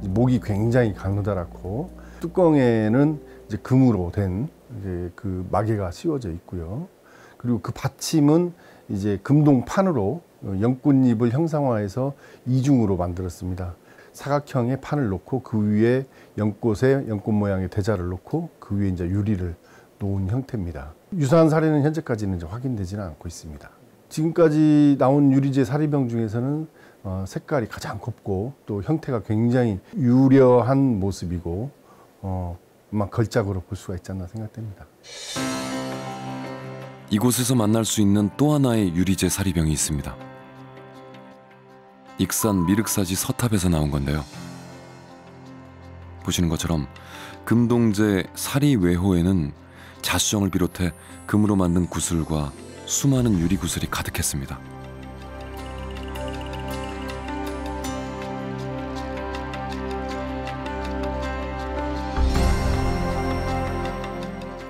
목이 굉장히 가느다랗고 뚜껑에는 이제 금으로 된 이제 그 마개가 씌워져 있고요. 그리고 그 받침은 이제 금동판으로 연꽃잎을 형상화해서 이중으로 만들었습니다. 사각형의 판을 놓고 그 위에 연꽃에 연꽃 모양의 대자를 놓고 그 위에 이제 유리를 놓은 형태입니다. 유사한 사례는 현재까지는 이제 확인되지는 않고 있습니다. 지금까지 나온 유리제 사리병 중에서는 색깔이 가장 곱고 또 형태가 굉장히 유려한 모습이고 아마 걸작으로 볼 수가 있지 않나 생각됩니다. 이곳에서 만날 수 있는 또 하나의 유리제 사리병이 있습니다. 익산 미륵사지 서탑에서 나온 건데요. 보시는 것처럼 금동제 사리외호에는 자수정을 비롯해 금으로 만든 구슬과 수많은 유리 구슬이 가득했습니다.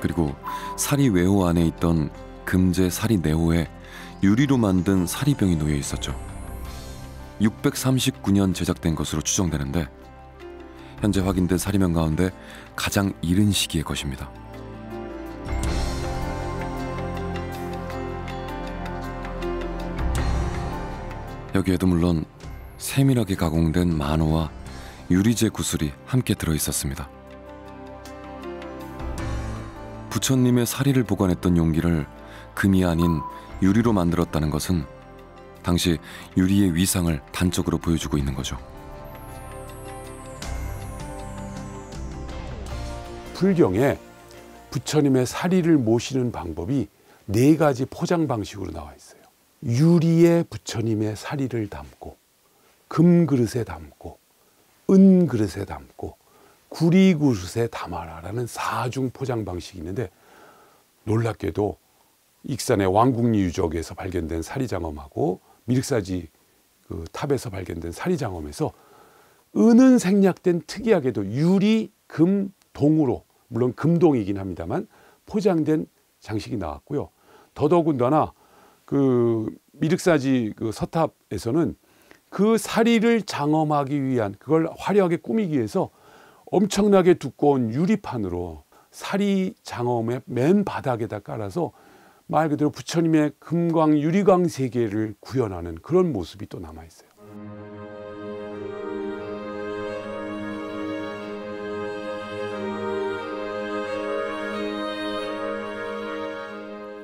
그리고 사리외호 안에 있던 금제 사리내호에 유리로 만든 사리병이 놓여 있었죠. 639년 제작된 것으로 추정되는데 현재 확인된 사리병 가운데 가장 이른 시기의 것입니다. 여기에도 물론 세밀하게 가공된 만호와 유리제 구슬이 함께 들어있었습니다. 부처님의 사리를 보관했던 용기를 금이 아닌 유리로 만들었다는 것은 당시 유리의 위상을 단적으로 보여주고 있는 거죠. 불경에 부처님의 사리를 모시는 방법이 4가지 포장 방식으로 나와 있어요. 유리에 부처님의 사리를 담고, 금 그릇에 담고, 은 그릇에 담고, 구리 그릇에 담아라라는 4중 포장 방식이 있는데, 놀랍게도 익산의 왕궁리 유적에서 발견된 사리장엄하고 미륵사지 그 탑에서 발견된 사리장엄에서 은은 생략된 특이하게도 유리, 금, 동으로, 물론 금동이긴 합니다만 포장된 장식이 나왔고요. 더더군다나 그 미륵사지 그 서탑에서는 그 사리를 장엄하기 위한, 그걸 화려하게 꾸미기 위해서 엄청나게 두꺼운 유리판으로 사리 장엄의 맨 바닥에다 깔아서 말 그대로 부처님의 금광 유리광 세계를 구현하는 그런 모습이 또 남아 있어요.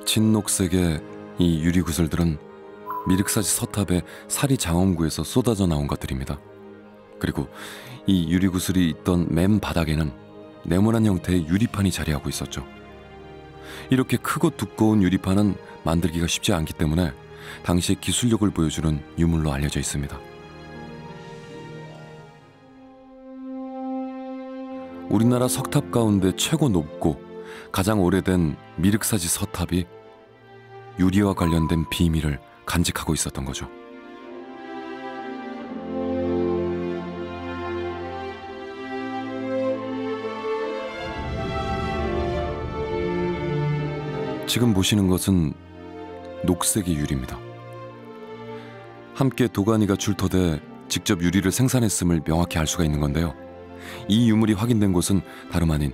진녹색의 이 유리 구슬들은 미륵사지 서탑의 사리 장엄구에서 쏟아져 나온 것들입니다. 그리고 이 유리 구슬이 있던 맨 바닥에는 네모난 형태의 유리판이 자리하고 있었죠. 이렇게 크고 두꺼운 유리판은 만들기가 쉽지 않기 때문에 당시의 기술력을 보여주는 유물로 알려져 있습니다. 우리나라 석탑 가운데 최고 높고 가장 오래된 미륵사지 서탑이 유리와 관련된 비밀을 간직하고 있었던 거죠. 지금 보시는 것은 녹색의 유리입니다. 함께 도가니가 출토돼 직접 유리를 생산했음을 명확히 알 수가 있는 건데요. 이 유물이 확인된 곳은 다름 아닌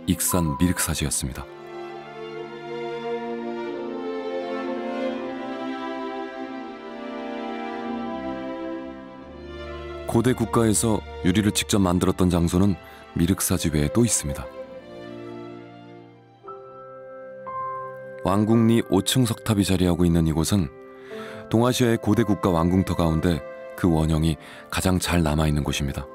익산 미륵사지였습니다. 고대 국가에서 유리를 직접 만들었던 장소는 미륵사지 외에 또 있습니다. 왕궁리 5층 석탑이 자리하고 있는 이곳은 동아시아의 고대 국가 왕궁터 가운데 그 원형이 가장 잘 남아있는 곳입니다.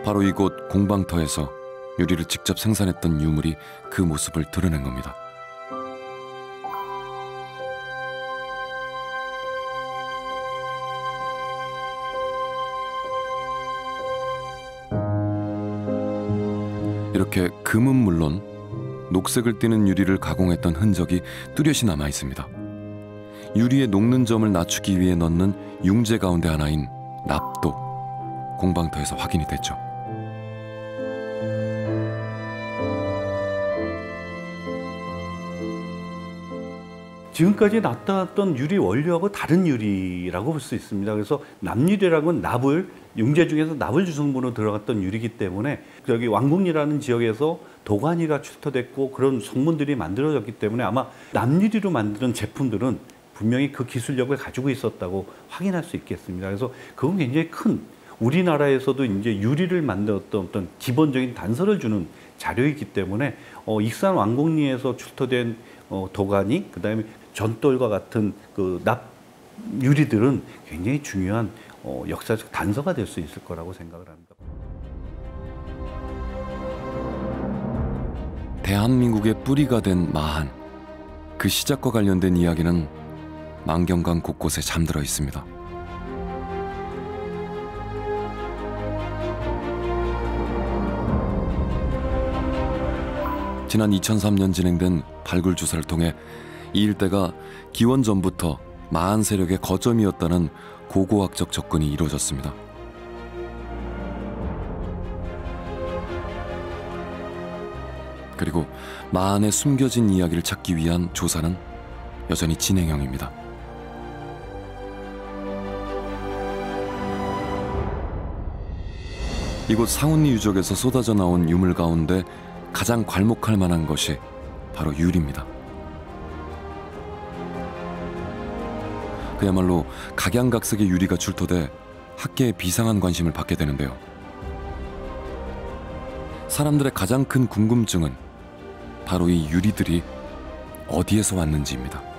바로 이곳 공방터에서 유리를 직접 생산했던 유물이 그 모습을 드러낸 겁니다. 이렇게 금은 물론 녹색을 띠는 유리를 가공했던 흔적이 뚜렷이 남아 있습니다. 유리의 녹는 점을 낮추기 위해 넣는 융재 가운데 하나인 납도 공방터에서 확인이 됐죠. 지금까지 나타났던 유리 원료하고 다른 유리라고 볼 수 있습니다. 그래서 납유리라는 건 납을, 융재 중에서 납을 주성분으로 들어갔던 유리이기 때문에 여기 왕궁리라는 지역에서 도가니가 출토됐고 그런 성분들이 만들어졌기 때문에 아마 납유리로 만드는 제품들은 분명히 그 기술력을 가지고 있었다고 확인할 수 있겠습니다. 그래서 그건 굉장히 큰 우리나라에서도 이제 유리를 만들었던 어떤 기본적인 단서를 주는 자료이기 때문에 익산 왕곡리에서 출토된 도가니, 그다음에 전돌과 같은 그 납 유리들은 굉장히 중요한 역사적 단서가 될 수 있을 거라고 생각을 합니다. 대한민국의 뿌리가 된 마한, 그 시작과 관련된 이야기는 만경강 곳곳에 잠들어 있습니다. 지난 2003년 진행된 발굴 조사를 통해 이 일대가 기원 전부터 마한 세력의 거점이었다는 고고학적 접근이 이루어졌습니다. 그리고 마한의 숨겨진 이야기를 찾기 위한 조사는 여전히 진행형입니다. 이곳 상운리 유적에서 쏟아져 나온 유물 가운데 가장 괄목할 만한 것이 바로 유리입니다. 그야말로 각양각색의 유리가 출토돼 학계에 비상한 관심을 받게 되는데요. 사람들의 가장 큰 궁금증은 바로 이 유리들이 어디에서 왔는지입니다.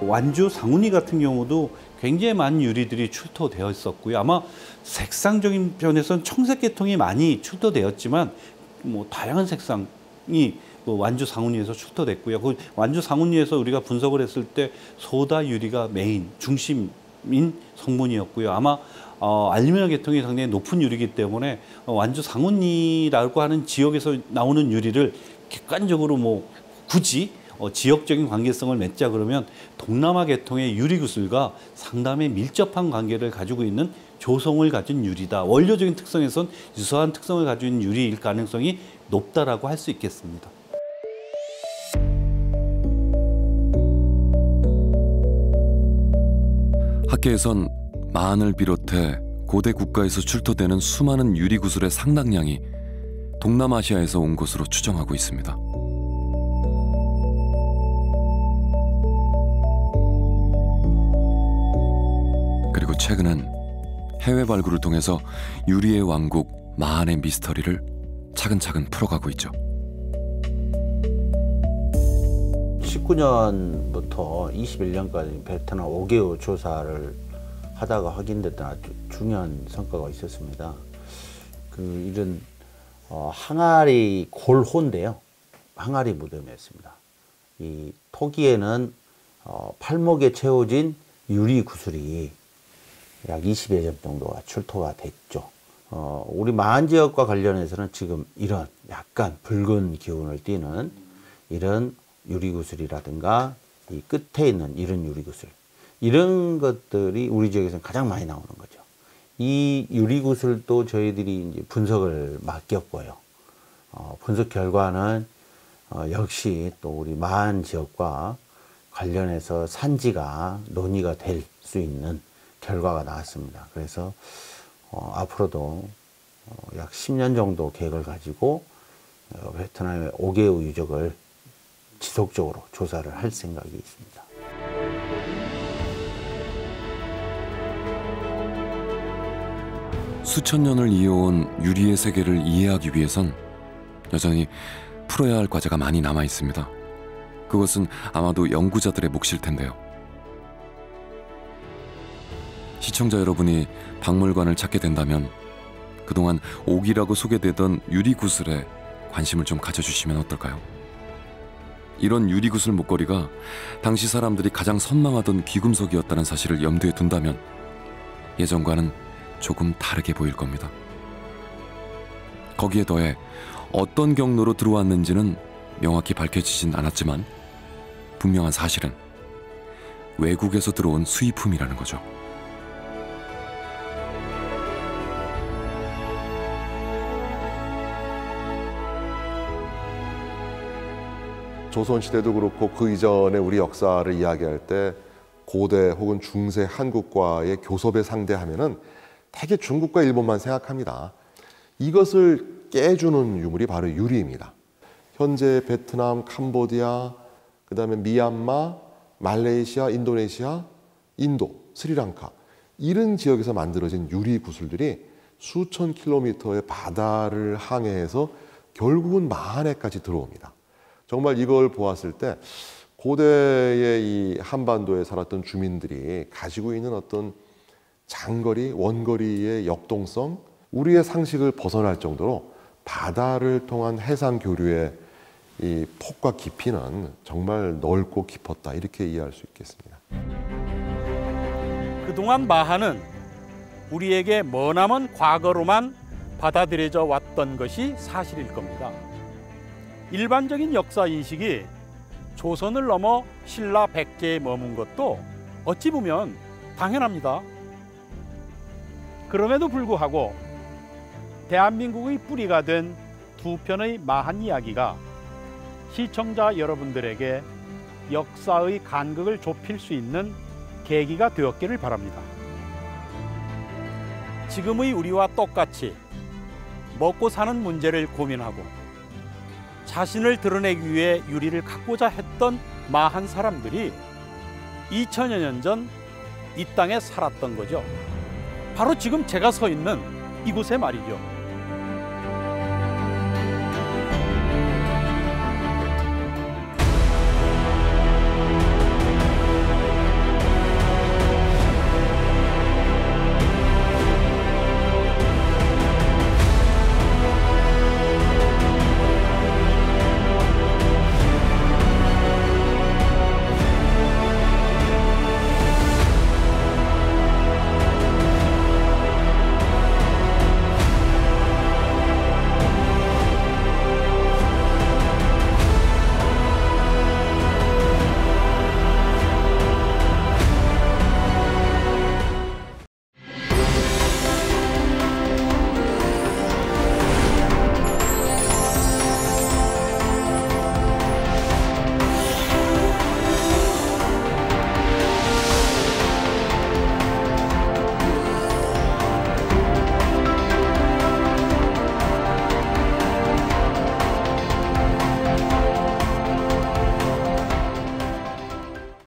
완주 상운리 같은 경우도 굉장히 많은 유리들이 출토되어 있었고요. 아마 색상적인 편에서는 청색 계통이 많이 출토되었지만 뭐 다양한 색상이 완주 상운리에서 출토됐고요. 그 완주 상운리에서 우리가 분석을 했을 때 소다 유리가 메인, 중심인 성분이었고요. 아마 알루미늄 계통이 상당히 높은 유리이기 때문에 완주 상운리라고 하는 지역에서 나오는 유리를 객관적으로 뭐 굳이 지역적인 관계성을 맺자 그러면 동남아 계통의 유리구슬과 상당히 밀접한 관계를 가지고 있는 조성을 가진 유리다. 원료적인 특성에선 유사한 특성을 가지고 있는 유리일 가능성이 높다라고 할 수 있겠습니다. 학계에선 마한을 비롯해 고대 국가에서 출토되는 수많은 유리구슬의 상당량이 동남아시아에서 온 것으로 추정하고 있습니다. 그리고 최근엔 해외 발굴을 통해서 유리의 왕국 마한의 미스터리를 차근차근 풀어가고 있죠. 19년부터 21년까지 베트남 5개월 조사를 하다가 확인됐던 아주 중요한 성과가 있었습니다. 이런 항아리 골호인데요. 항아리 무덤이었습니다. 이 토기에는 팔목에 채워진 유리 구슬이 약 20여 점 정도가 출토가 됐죠. 우리 마한 지역과 관련해서는 지금 이런 약간 붉은 기운을 띠는 이런 유리구슬이라든가 이 끝에 있는 이런 유리구슬, 이런 것들이 우리 지역에서는 가장 많이 나오는 거죠. 이 유리구슬도 저희들이 이제 분석을 맡겼고요. 분석 결과는 역시 또 우리 마한 지역과 관련해서 산지가 논의가 될 수 있는 결과가 나왔습니다. 그래서 앞으로도 약 10년 정도 계획을 가지고 베트남의 5개의 유적을 지속적으로 조사를 할 생각이 있습니다. 수천 년을 이어온 유리의 세계를 이해하기 위해선 여전히 풀어야 할 과제가 많이 남아 있습니다. 그것은 아마도 연구자들의 몫일 텐데요. 시청자 여러분이 박물관을 찾게 된다면 그동안 옥이라고 소개되던 유리구슬에 관심을 좀 가져주시면 어떨까요? 이런 유리구슬 목걸이가 당시 사람들이 가장 선망하던 귀금속이었다는 사실을 염두에 둔다면 예전과는 조금 다르게 보일 겁니다. 거기에 더해 어떤 경로로 들어왔는지는 명확히 밝혀지진 않았지만 분명한 사실은 외국에서 들어온 수입품이라는 거죠. 조선시대도 그렇고 그 이전의 우리 역사를 이야기할 때 고대 혹은 중세 한국과의 교섭에 상대하면은 대개 중국과 일본만 생각합니다. 이것을 깨주는 유물이 바로 유리입니다. 현재 베트남, 캄보디아, 그다음에 미얀마, 말레이시아, 인도네시아, 인도, 스리랑카 이런 지역에서 만들어진 유리 구슬들이 수천 킬로미터의 바다를 항해해서 결국은 마하네까지 들어옵니다. 정말 이걸 보았을 때 고대의 이 한반도에 살았던 주민들이 가지고 있는 어떤 장거리, 원거리의 역동성, 우리의 상식을 벗어날 정도로 바다를 통한 해상 교류의 이 폭과 깊이는 정말 넓고 깊었다 이렇게 이해할 수 있겠습니다. 그동안 마하는 우리에게 머나먼 과거로만 받아들여져 왔던 것이 사실일 겁니다. 일반적인 역사 인식이 조선을 넘어 신라 백제에 머문 것도 어찌 보면 당연합니다. 그럼에도 불구하고 대한민국의 뿌리가 된 두 편의 마한 이야기가 시청자 여러분들에게 역사의 간극을 좁힐 수 있는 계기가 되었기를 바랍니다. 지금의 우리와 똑같이 먹고 사는 문제를 고민하고 자신을 드러내기 위해 유리를 갖고자 했던 마한 사람들이 2000여 년 전 이 땅에 살았던 거죠. 바로 지금 제가 서 있는 이곳에 말이죠.